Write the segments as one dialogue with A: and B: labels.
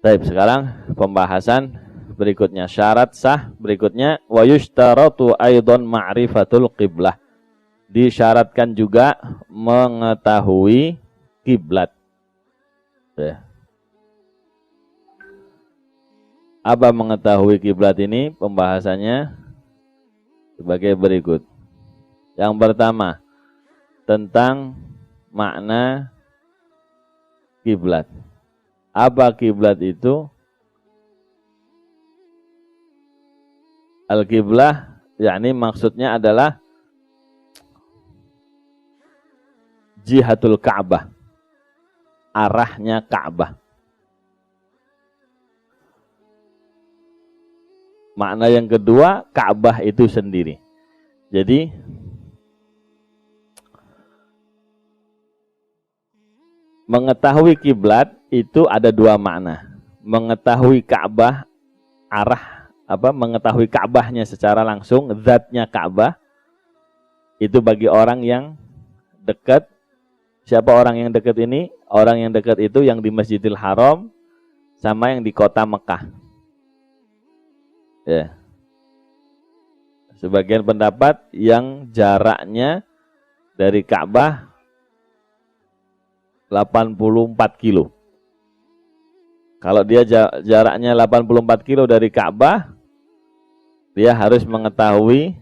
A: Baik, sekarang pembahasan berikutnya, syarat sah berikutnya, wa yushtaratu aidan ma'rifatul qiblah. Disyaratkan juga mengetahui kiblat. Ya. Apa mengetahui kiblat ini? Pembahasannya sebagai berikut. Yang pertama, tentang makna kiblat. Apa kiblat itu? Al-kiblah, yakni maksudnya adalah jihatul Ka'bah, arahnya Ka'bah. Makna yang kedua, Ka'bah itu sendiri. Jadi mengetahui kiblat itu ada dua makna. Mengetahui Ka'bah, mengetahui Ka'bahnya secara langsung, zatnya Ka'bah, itu bagi orang yang dekat. Siapa orang yang dekat ini? Orang yang dekat itu yang di Masjidil Haram sama yang di kota Mekah. Ya. Sebagian pendapat yang jaraknya dari Ka'bah 84 kilo. Kalau dia jaraknya 84 kilo dari Ka'bah, dia harus mengetahui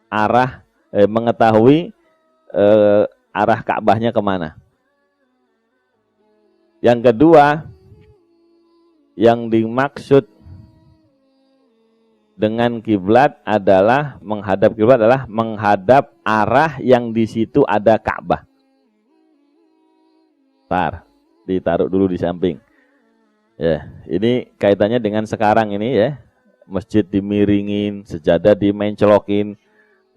A: arah arah Ka'bahnya kemana. Yang kedua, yang dimaksud dengan kiblat adalah menghadap arah yang di situ ada Ka'bah. Ditaruh dulu di samping. Ya, ini kaitannya dengan sekarang ini ya. Masjid dimiringin, sejadah dimencelokin.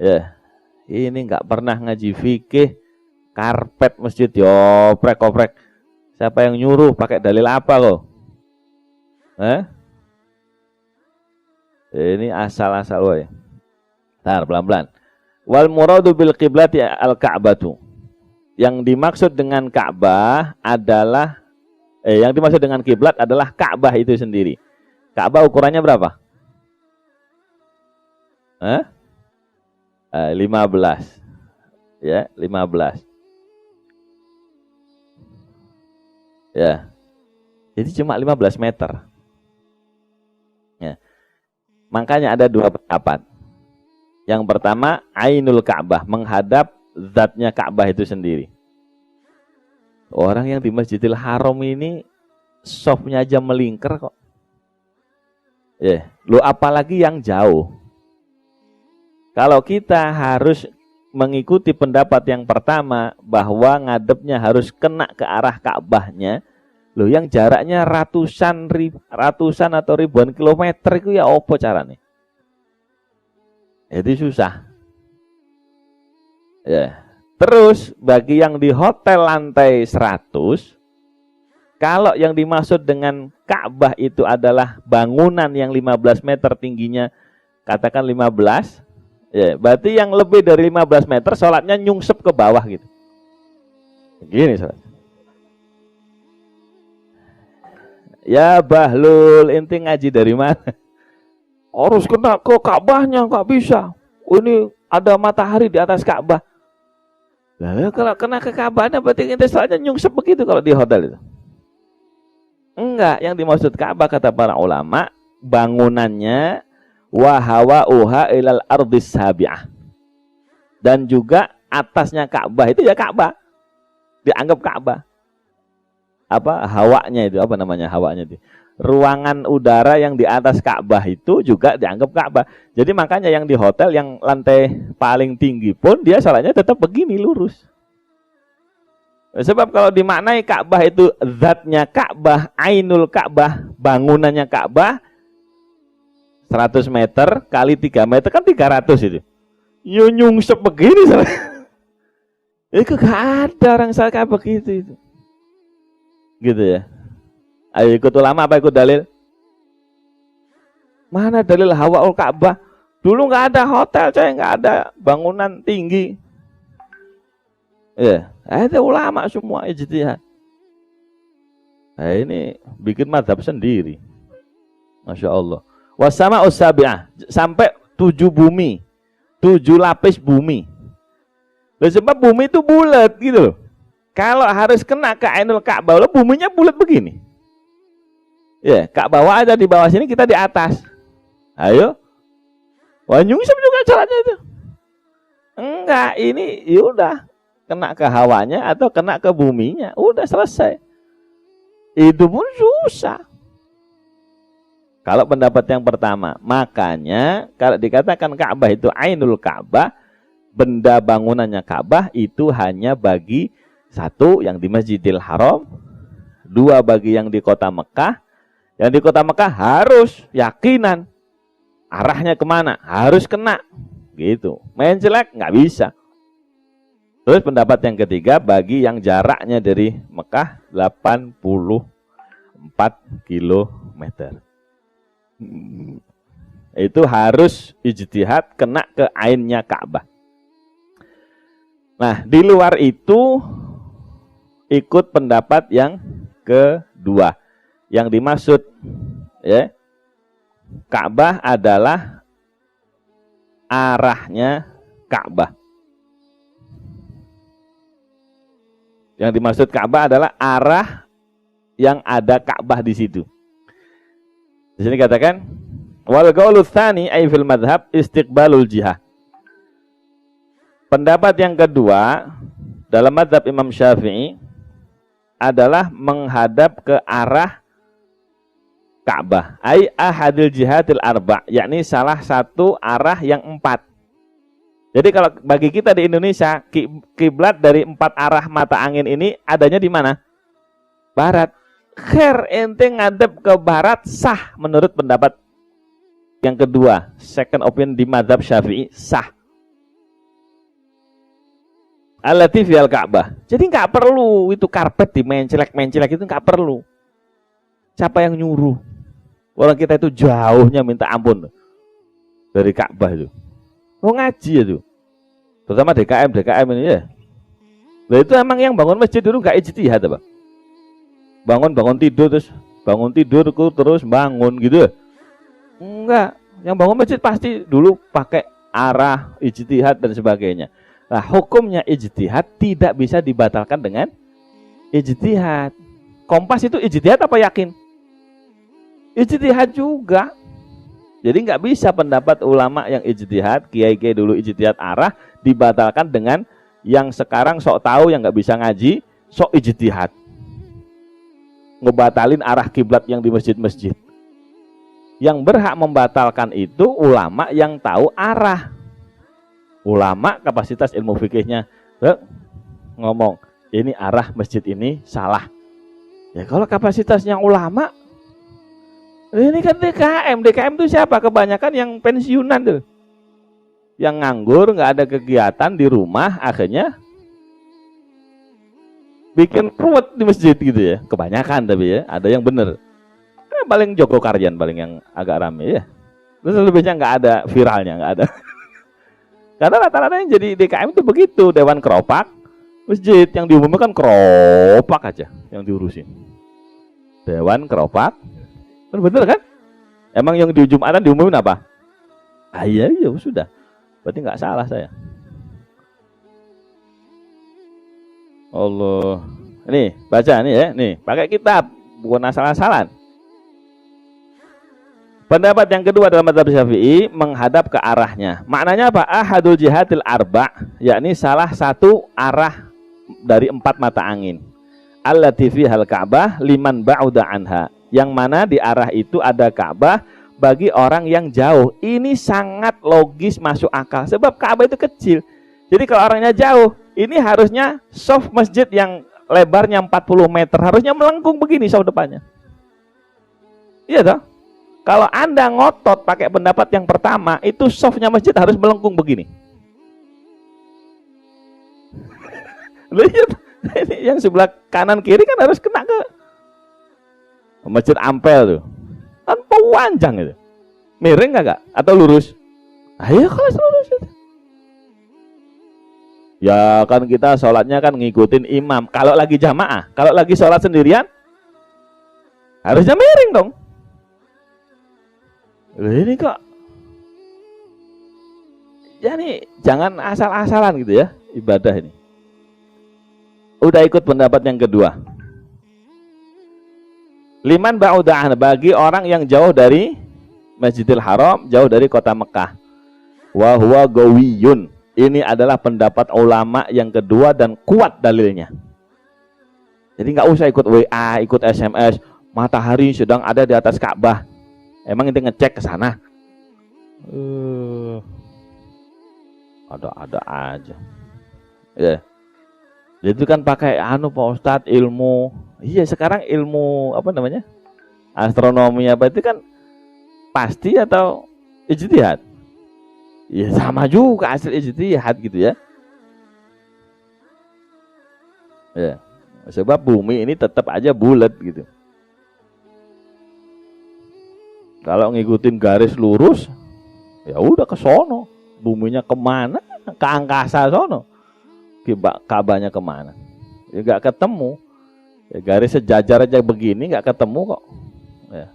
A: Ya. Ini nggak pernah ngaji fikih, karpet masjid dioprek-oprek. Siapa yang nyuruh? Pakai dalil apa kok? Ini asal-asal wae. Pelan-pelan. Wal muradu bil qiblati al-Ka'batu. Yang dimaksud dengan Ka'bah adalah yang dimaksud dengan kiblat adalah Ka'bah itu sendiri. Ka'bah ukurannya berapa? 15. Ya, 15. Ya. Jadi cuma 15 meter. Ya. Makanya ada dua pendapat. Yang pertama, ainul Ka'bah, menghadap zatnya Ka'bah itu sendiri. Orang yang di Masjidil Haram ini softnya aja melingkar kok. Lu apalagi yang jauh. Kalau kita harus mengikuti pendapat yang pertama bahwa ngadepnya harus kena ke arah Ka'bahnya, lo yang jaraknya ratusan atau ribuan kilometer itu ya apa caranya? Jadi susah. Ya. Terus bagi yang di hotel lantai 100, kalau yang dimaksud dengan Ka'bah itu adalah bangunan yang 15 meter tingginya, katakan 15, ya, berarti yang lebih dari 15 meter sholatnya nyungsep ke bawah gitu. Begini sholat. Ya Bahlul, inti ngaji dari mana? Harus kena ke Ka'bahnya, nggak bisa. Ini ada matahari di atas Ka'bah. Lalu kalau kena ke Ka'bahnya berarti inti sholatnya nyungsep begitu kalau di hotel itu. Enggak, yang dimaksud Ka'bah kata para ulama, bangunannya wa hawa'uha ilal ardis sabi'ah. Dan juga atasnya Ka'bah itu ya Ka'bah. Dianggap Ka'bah. Apa hawanya itu, apa namanya hawanya itu? Ruangan udara yang di atas Ka'bah itu juga dianggap Ka'bah. Jadi makanya yang di hotel yang lantai paling tinggi pun dia sholatnya tetap begini lurus. Sebab kalau dimaknai Ka'bah itu zatnya Ka'bah, ainul Ka'bah, bangunannya Ka'bah, 100 meter kali 3 meter kan 300 itu. Nyungsep begini. Itu gak ada orang salah begitu itu. Gitu ya. Ayo ikut ulama apa ikut dalil? Mana dalil hawaul Ka'bah? Dulu nggak ada hotel, coy, nggak ada bangunan tinggi. Ya, ada ulama semua ijtihad. Nah, ini bikin mazhab sendiri. Masya Allah. Wasama usabi'ah, sampai 7 bumi, 7 lapis bumi. Loh, sebab bumi itu bulat gitu loh. Kalau harus kena ke Ainul Ka'bah, buminya bulat begini. Ya, Ka'bah ada di bawah sini, kita di atas. Ayo. Wah, nyungsep juga caranya itu. Enggak, ini yaudah kena ke hawanya atau kena ke buminya, udah selesai. Itu pun susah. Kalau pendapat yang pertama, makanya kalau dikatakan Ka'bah itu Ainul Ka'bah, benda bangunannya Ka'bah itu hanya bagi satu yang di Masjidil Haram, dua bagi yang di kota Mekah. Yang di kota Mekah harus yakinan arahnya kemana, harus kena gitu. Main jelek nggak bisa. Terus pendapat yang ketiga, bagi yang jaraknya dari Mekah 84 kilometer. Itu harus ijtihad kena ke ainnya Ka'bah. Nah, di luar itu ikut pendapat yang kedua. Yang dimaksud ya, Ka'bah adalah arahnya Ka'bah. Yang dimaksud Ka'bah adalah arah yang ada Ka'bah di situ. Di sini katakan wal qaulu tsani ay fil madhab istiqbalul jihah. Pendapat yang kedua dalam mazhab Imam Syafi'i adalah menghadap ke arah Ka'bah. Ai ahadil jihatil arba', yakni salah satu arah yang 4. Jadi kalau bagi kita di Indonesia, kiblat dari 4 arah mata angin ini adanya di mana? Barat. Khair, ente ngadep ke barat sah menurut pendapat yang kedua, second opinion di mazhab Syafi'i, sah. Allati fil Ka'bah. Jadi nggak perlu itu karpet di mencelek itu nggak perlu. Siapa yang nyuruh? Orang kita itu jauhnya minta ampun dari Ka'bah itu. Oh, ngaji itu. Terutama DKM ini ya. Nah, itu emang yang bangun masjid dulu nggak ijtihad apa? Bangun tidur terus bangun gitu. Enggak, yang bangun masjid pasti dulu pakai arah ijtihad dan sebagainya. Nah, hukumnya ijtihad tidak bisa dibatalkan dengan ijtihad. Kompas itu ijtihad apa yakin? Ijtihad juga. Jadi nggak bisa pendapat ulama yang ijtihad, kiai-kiai dulu ijtihad arah dibatalkan dengan yang sekarang sok tahu yang nggak bisa ngaji, sok ijtihad. Ngebatalin arah kiblat yang di masjid-masjid. Yang berhak membatalkan itu ulama yang tahu arah. Ulama kapasitas ilmu fikihnya ngomong, ini arah masjid ini salah. Ya kalau kapasitasnya ulama, ini kan DKM. DKM itu siapa? Kebanyakan yang pensiunan tuh. Yang nganggur, nggak ada kegiatan di rumah, akhirnya bikin ruwet di masjid gitu ya. Kebanyakan tapi ya, ada yang bener. Paling Joko Karyan paling yang agak rame ya. Terus lebihnya nggak ada viralnya, nggak ada. Karena rata-rata yang jadi DKM itu begitu, Dewan Keropak, masjid yang diumumkan keropak aja yang diurusin. Dewan Keropak, bener kan? Emang yang di Jumatan diumumin apa? Ah iya sudah. Berarti nggak salah saya. Allah. Nih, baca nih ya, nih, pakai kitab, bukan asal-asalan. Pendapat yang kedua dalam mazhab Syafi'i menghadap ke arahnya. Maknanya apa? Ahadul jihatil arba', yakni salah satu arah dari 4 mata angin. Allati fihal Ka'bah liman ba'uda anha. Yang mana di arah itu ada Ka'bah bagi orang yang jauh. Ini sangat logis masuk akal sebab Ka'bah itu kecil. Jadi kalau orangnya jauh, ini harusnya soft masjid yang lebarnya 40 meter harusnya melengkung begini soft depannya. Iya toh? Kalau Anda ngotot pakai pendapat yang pertama, itu softnya masjid harus melengkung begini. Lihat, yang sebelah kanan kiri kan harus kena ke Masjid Ampel tuh. Kan panjang itu. Miring enggak? Atau lurus? Ayo kalau lurus itu. Ya kan kita sholatnya kan ngikutin imam. Kalau lagi jamaah, kalau lagi sholat sendirian, Harusnya miring dong. Loh ini kok. Jadi jangan asal-asalan gitu ya ibadah ini. Udah ikut pendapat yang kedua. Liman ba'udah, bagi orang yang jauh dari Masjidil Haram, jauh dari kota Mekah. Wa huwa gawiyun. Ini adalah pendapat ulama yang kedua dan kuat dalilnya. Jadi nggak usah ikut WA, ikut SMS. Matahari sedang ada di atas Ka'bah. Emang ente ngecek ke sana? Ada-ada aja. Ya. Itu kan pakai Pak Ustadz, ilmu. Iya, sekarang ilmu apa namanya? Astronomi apa itu kan pasti atau ijtihad? Ya sama juga hasil ijtihad gitu ya. Ya. Sebab bumi ini tetap aja bulat gitu. Kalau ngikutin garis lurus, ya udah ke sono. Buminya kemana? Ke angkasa sono. Ka'bahnya kemana? Ya nggak ketemu. Ya garis sejajar aja begini nggak ketemu kok. Ya.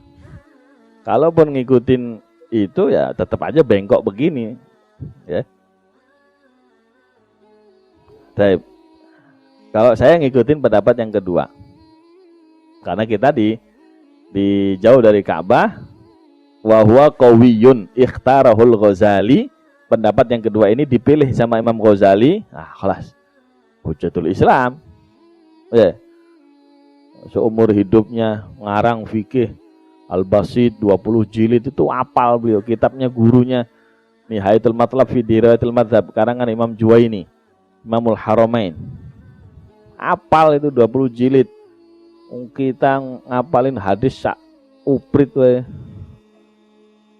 A: Kalaupun ngikutin itu ya tetap aja bengkok begini. Ya. Kalau saya ngikutin pendapat yang kedua, karena kita di jauh dari Ka'bah, wa huwa qawiyun ikhtarahul Ghazali. Pendapat yang kedua ini dipilih sama Imam Ghazali. Kelas Hujjatul Islam. Ya. Seumur hidupnya ngarang fikih Al-Basit 20 jilid itu apal beliau. Kitabnya gurunya Nihayatul Matlab fi Dirayatul Madzhab karangan Imam Juwaini, Imamul Haramain. Apal itu 20 jilid. Kita ngapalin hadis sak uprit we.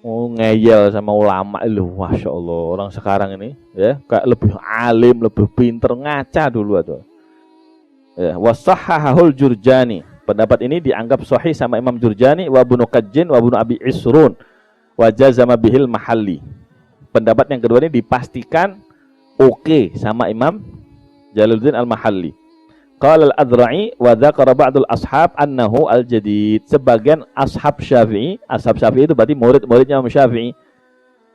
A: Ngeyel sama ulama itu, masya Allah. Orang sekarang ini ya kayak lebih alim, lebih pinter, ngaca dulu atau. Ya, wasahhahul Jurjani. Pendapat ini dianggap sahih sama Imam Jurjani, wa Ibnu Qajjin, wa Ibnu Abi Isrun, wa jazama bihil Mahalli. Pendapat yang kedua ini dipastikan oke sama Imam Jalaluddin Al-Mahalli. Qala al-Adra'i wa dzakara ba'dul ashab annahu al-jadid. Sebagian ashab Syafi'i itu berarti murid-muridnya Imam Syafi'i.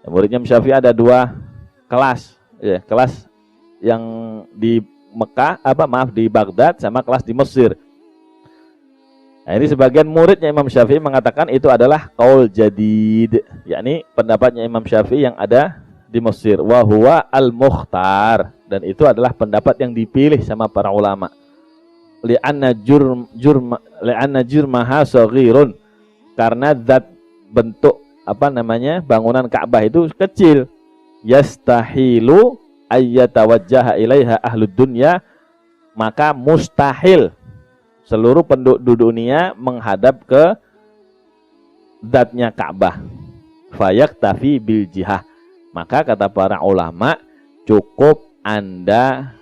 A: Muridnya Imam Syafi'i ada dua kelas, ya, kelas yang di Mekah, di Baghdad sama kelas di Mesir. Nah, ini sebagian muridnya Imam Syafi'i mengatakan itu adalah qaul jadid, yakni pendapatnya Imam Syafi'i yang ada di Mesir. Wa huwa al-mukhtar, dan itu adalah pendapat yang dipilih sama para ulama. Li'anna jurmaha saghirun, karena zat bentuk bangunan Ka'bah itu kecil. Yastahilu ayyatawajjaha ilaiha ahlud dunya, maka mustahil seluruh penduduk dunia menghadap ke zatnya Ka'bah. Fayaktafi bil jihah, maka kata para ulama cukup Anda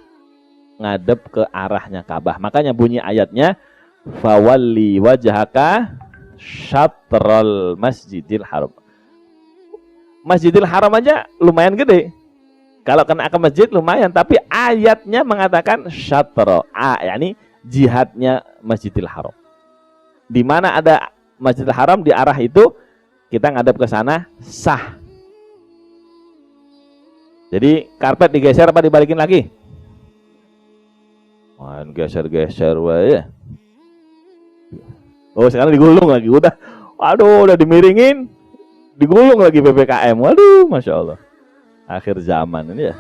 A: ngadep ke arahnya Ka'bah. Makanya bunyi ayatnya fawalli wajhaka syatrul Masjidil Haram. Masjidil Haram aja lumayan gede. Kalau kena ke masjid lumayan, tapi ayatnya mengatakan syatra, yakni jihadnya Masjidil Haram. Di mana ada Masjidil Haram di arah itu, kita ngadep ke sana sah. Jadi karpet digeser apa dibalikin lagi? Main geser-geser wae. Oh, sekarang digulung lagi. Udah dimiringin, digulung lagi PPKM. Waduh, masya Allah. Akhir zaman ini ya.